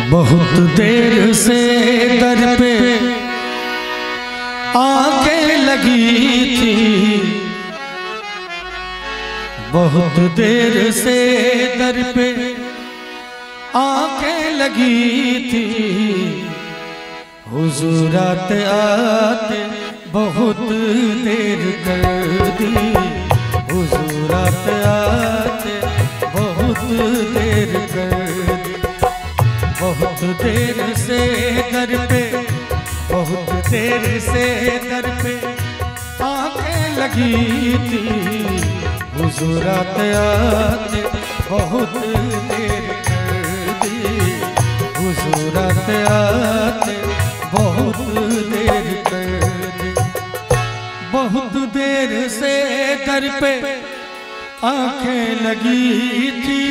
बहुत देर से दर पे आके लगी थी, बहुत देर से दर पे आके लगी थी। हुजूर आते आते बहुत देर कर दी, हुजूर आते आते बहुत देर कर दी। बहुत देर से दर पे, बहुत देर से दर पे आके लगी थी। हुजूर आते आते बहुत देर कर दी, हुजूर आते आते बहुत देर कर दी। बहुत देर से दर पे आंखें लगी थी,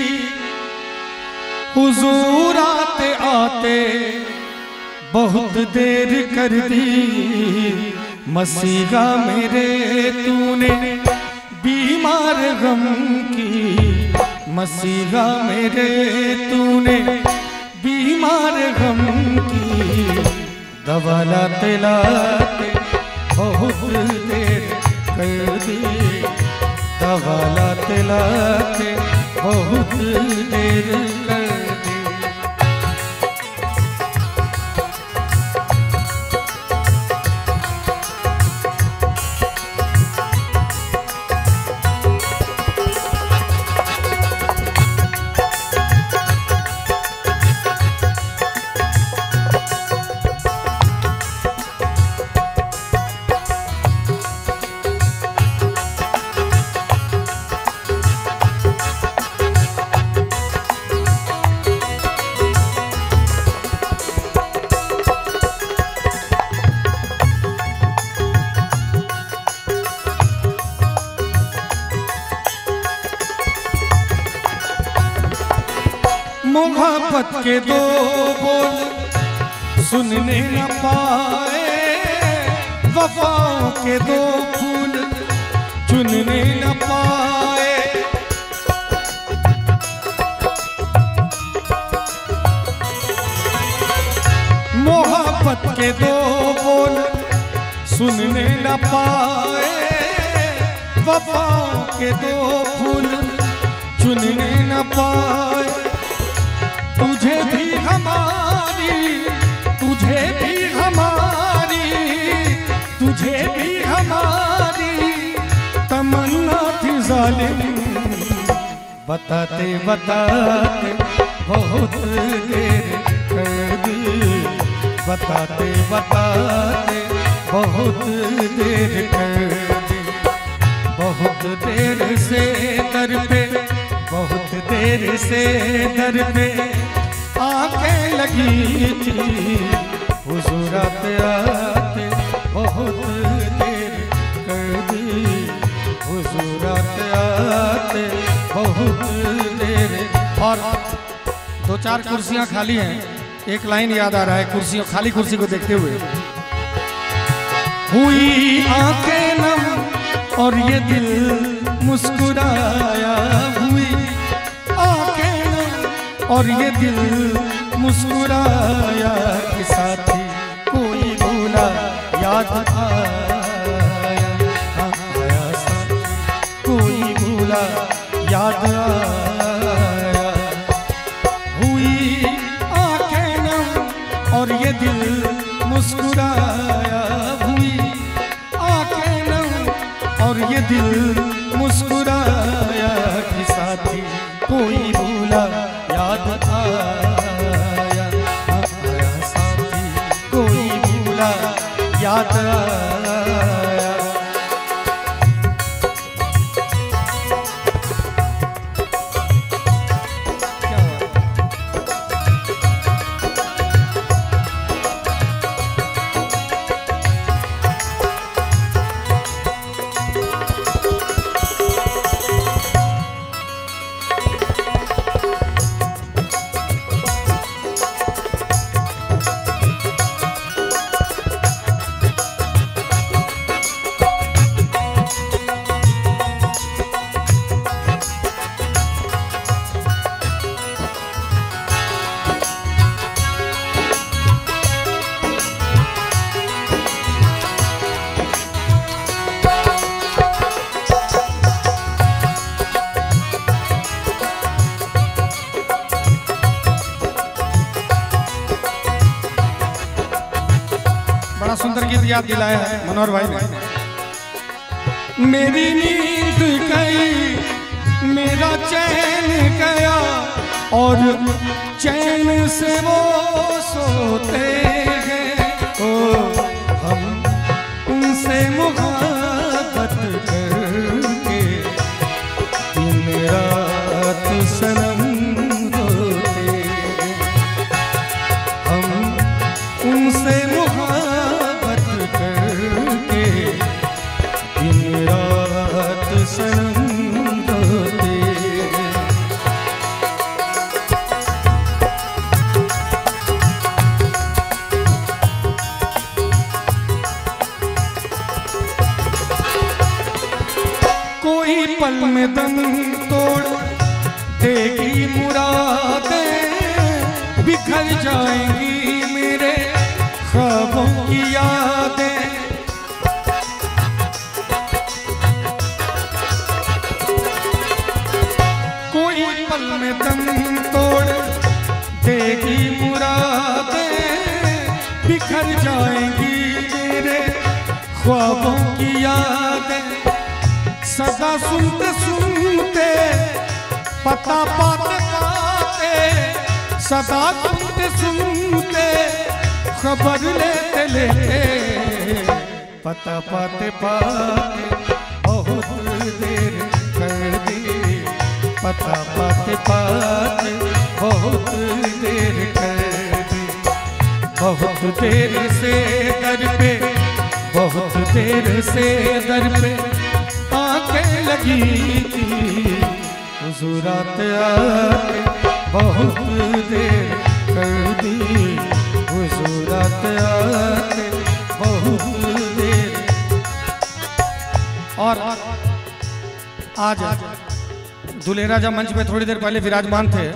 हुजूर आते आते बहुत देर कर दी। मसीहा मेरे तूने बीमार गम की, मसीहा मेरे तूने बीमार गम की। दवा लाते लाते बहुत देर कर दी, दवा लाते लाते बहुत देर कर दी। मोहब्बत के दो बोल सुनने न पाए, वफाओं के दो फूल चुनने न पाए। मोहब्बत के दो बोल सुनने न पाए, वफाओं के दो फूल चुनने न पाए। तुझे भी हमारी, तुझे भी हमारी, तुझे भी हमारी तमन्ना थी जालिम। बताते बताते बहुत देर कर दी, बताते बताते बहुत देर कर दी। बहुत देर से दर पे, बहुत देर से दर पे आके लगी थी। हुजूर आते आते बहुत देर कर दी, हुजूर आते आते बहुत देर। और दो चार कुर्सियां खाली हैं, एक लाइन याद आ रहा है कुर्सियों, खाली कुर्सी को देखते हुए। हुई आंखें नम और ये दिल मुस्कुराया, हुई आंखें नम और ये दिल मुस्कुराया। कि साथी कोई भूला याद आया, आया साथी कोई भूला याद आया। हुई आंखें नम और ये दिल मुस्कुराया, हुई आंखें नम और ये दिल मुस्कुराया। कि साथी कोई भूला याद आया, आया साथी कोई भूला याद आया। याद दिलाया है मनोहर भाई ने। मेरी नींद गई, मेरा चैन गया, और चैन से वो सोते हैं। ओ हम उनसे मुहब्बत करके दिन रात सनम होते हैं। हम उनसे मुहब्बत करके दिन रात सनम होते हैं। कोई पल में दम तोड़ देगी मुरादें, बिखर जाएंगी मेरे ख्वाबों की यादें। कोई पल में दम तोड़ देगी मुरादें, बिखर जाएंगी मेरे ख्वाबों की यादें। सदा सुनते सुनते पता पाते पाते, सदा सुनते सुनते खबर लेते लेते, पता पाते पाते बहुत देर कर दी। पता पाते पाते बहुत देर कर दी। बहुत देर से दर पे, बहुत देर से दर पे आंखें लगी थी। हुजूर आते आते बहुत देर कर दी। हुजूर आते आते बहुत देर। और आज दूल्हे राजा मंच पे थोड़ी देर पहले विराजमान थे।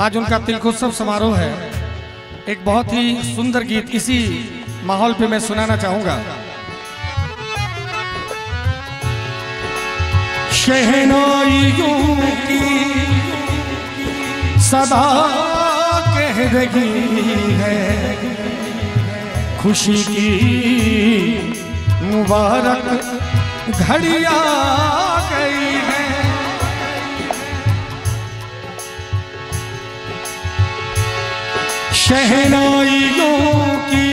आज उनका तिलकोत्सव समारोह है। एक बहुत ही सुंदर गीत इसी माहौल पे मैं सुनाना चाहूंगा। शहनाइयों की सदा कह रही है, खुशी की मुबारक घड़ी आ गई है। शहनाइयों की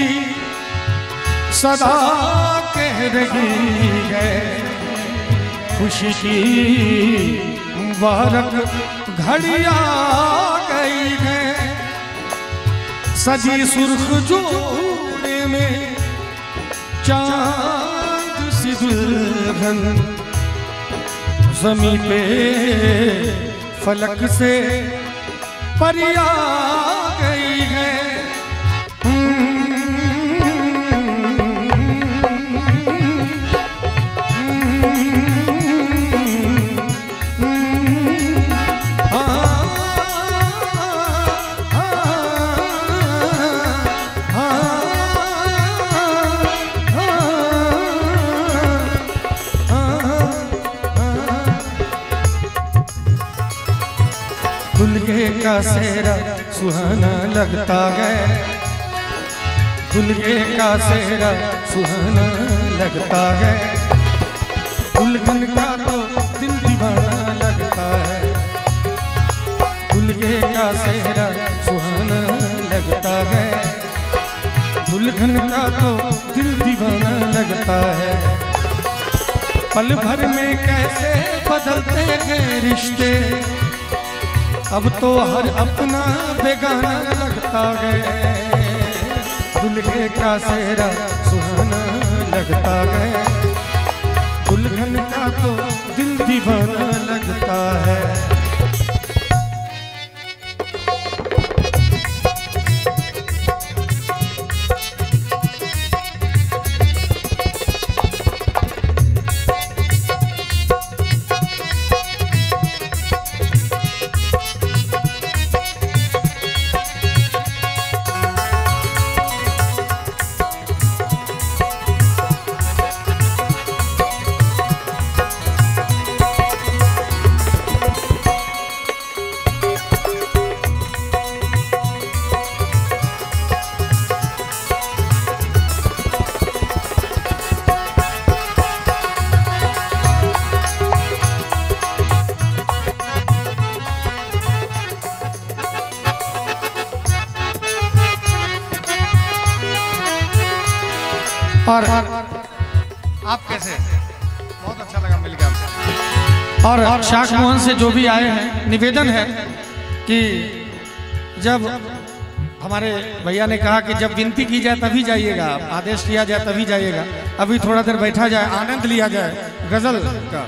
सदा कह रही है, खुशी की मुबारक घड़ी आ गई है। सजी सुर्ख जोड़े में चांद सी दुल्हन, ज़मीं पे फलक से परी आ गई है। दुल्हे का सेहरा सुहाना लगता है, दुल्हे का सेहरा सुहाना लगता है। दुल्हन का तो दिल दीवाना लगता है। दुल्हे का सेहरा सुहाना लगता है। दुल्हन का तो दिल दीवाना लगता है। पल भर में कैसे बदलते हैं रिश्ते, अब तो हर अपना बेगाना लगता है। दुल्हे का सेहरा सुहाना लगता है। दुल्हन का तो दिल दीवाना लगता है। और आप कैसे? बहुत अच्छा लगा मिलकर आपसे। और शाख मोहन से जो भी आए हैं, निवेदन है कि जब हमारे भैया ने कहा कि जब विनती की जाए तभी जाइएगा, आदेश किया जाए तभी जाइएगा, अभी थोड़ा देर बैठा जाए, आनंद लिया जाए गजल का।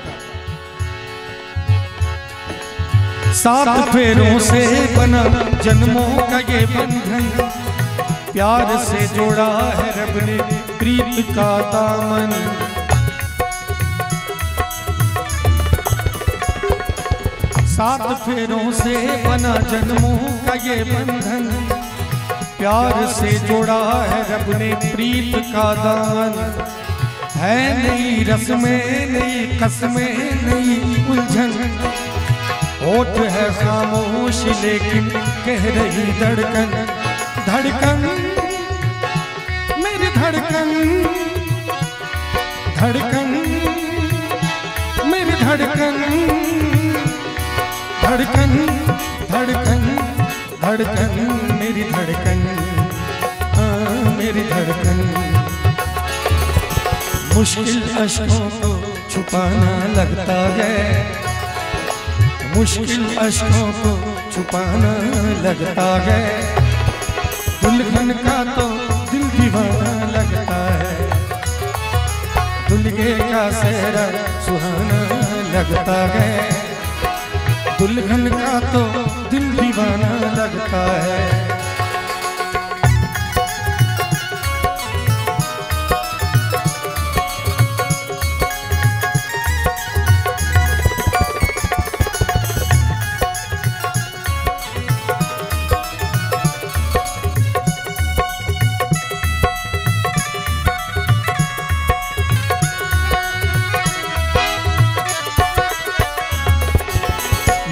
7 फेरों से बना जन्मों का ये बंधन, प्यार से जोड़ा है रब ने प्रीत का दामन। 7 फेरों से बना जन्मों का ये बंधन, प्यार से जोड़ा है रब ने प्रीत का दामन। है नई रस्में, नई कसमें, नई उलझन, होठ है खामोश लेकिन कह रही धड़कन। धड़कन मेरी धड़कन, धड़कन मेरी धड़कन, धड़कन धड़कन धड़कन मेरी धड़कन, हाँ मेरी धड़कन। मुश्किल अश्कों को छुपाना लगता है, मुश्किल अश्कों को छुपाना लगता है। दुल्हन का तो दिल दीवाना लगता है, दुल्हे का सेहरा सुहाना लगता है। दुल्हन का तो दिल दीवाना लगता है।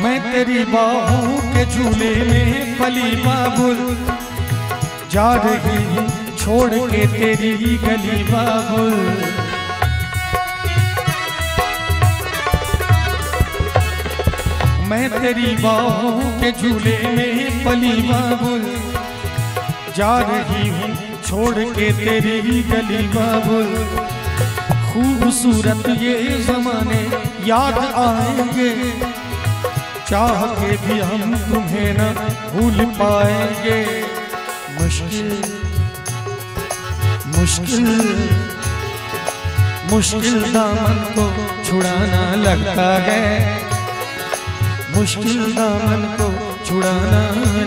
मैं तेरी बाहों के झूले में पली बाबुल, जा रही हूँ छोड़ के तेरी गली बाबुल। मैं तेरी बाहों के झूले में पली बाबुल, जा रही हूँ छोड़ के तेरी गली बाबुल। खूबसूरत ये ज़माने याद आएंगे, चाह के भी हम तुम्हें न भूल पाएंगे। मुश्किल मुश्किल मुश्किल दामन को छुड़ाना लगता है, मुश्किल दामन को छुड़ाना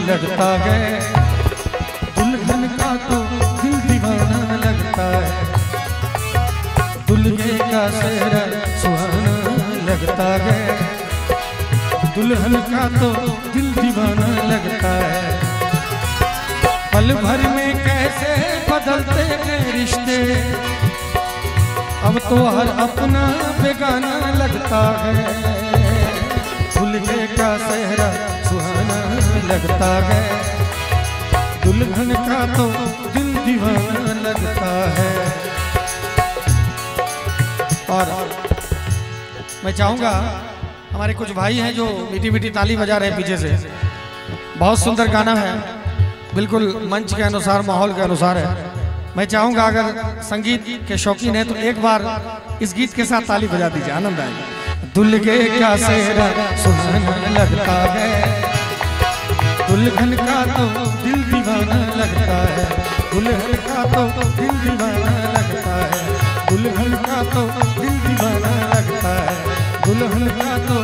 लगता है। दुल्हन का तो दिल दीवाना लगता है, दुल्हे का सेहरा सुहाना लगता है। दुल्हन का तो दिल दीवाना लगता है। पल भर में कैसे बदलते हैं रिश्ते, अब तो हर अपना बेगाना लगता है। दुल्हे का सेहरा सुहाना लगता है, दुल्हन का तो दिल दीवाना लगता है। और मैं चाहूँगा हमारे कुछ भाई हैं जो मीठी मीठी ताली बजा रहे हैं पीछे से, बहुत सुंदर गाना है, बिल्कुल मंच के अनुसार माहौल के अनुसार है। मैं चाहूँगा अगर संगीत के शौकीन हैं तो एक बार इस गीत के साथ ताली बजा दीजिए, आनंद आएगा। दुल्हे का सेहरा सुहाना लगता है, दुल्हन का तो दिल दीवाना लगता है। दुल्हन का तो दिल दीवाना लगता है, दुल्हन का तो दिल दीवाना लगता है। दुल्हन का तो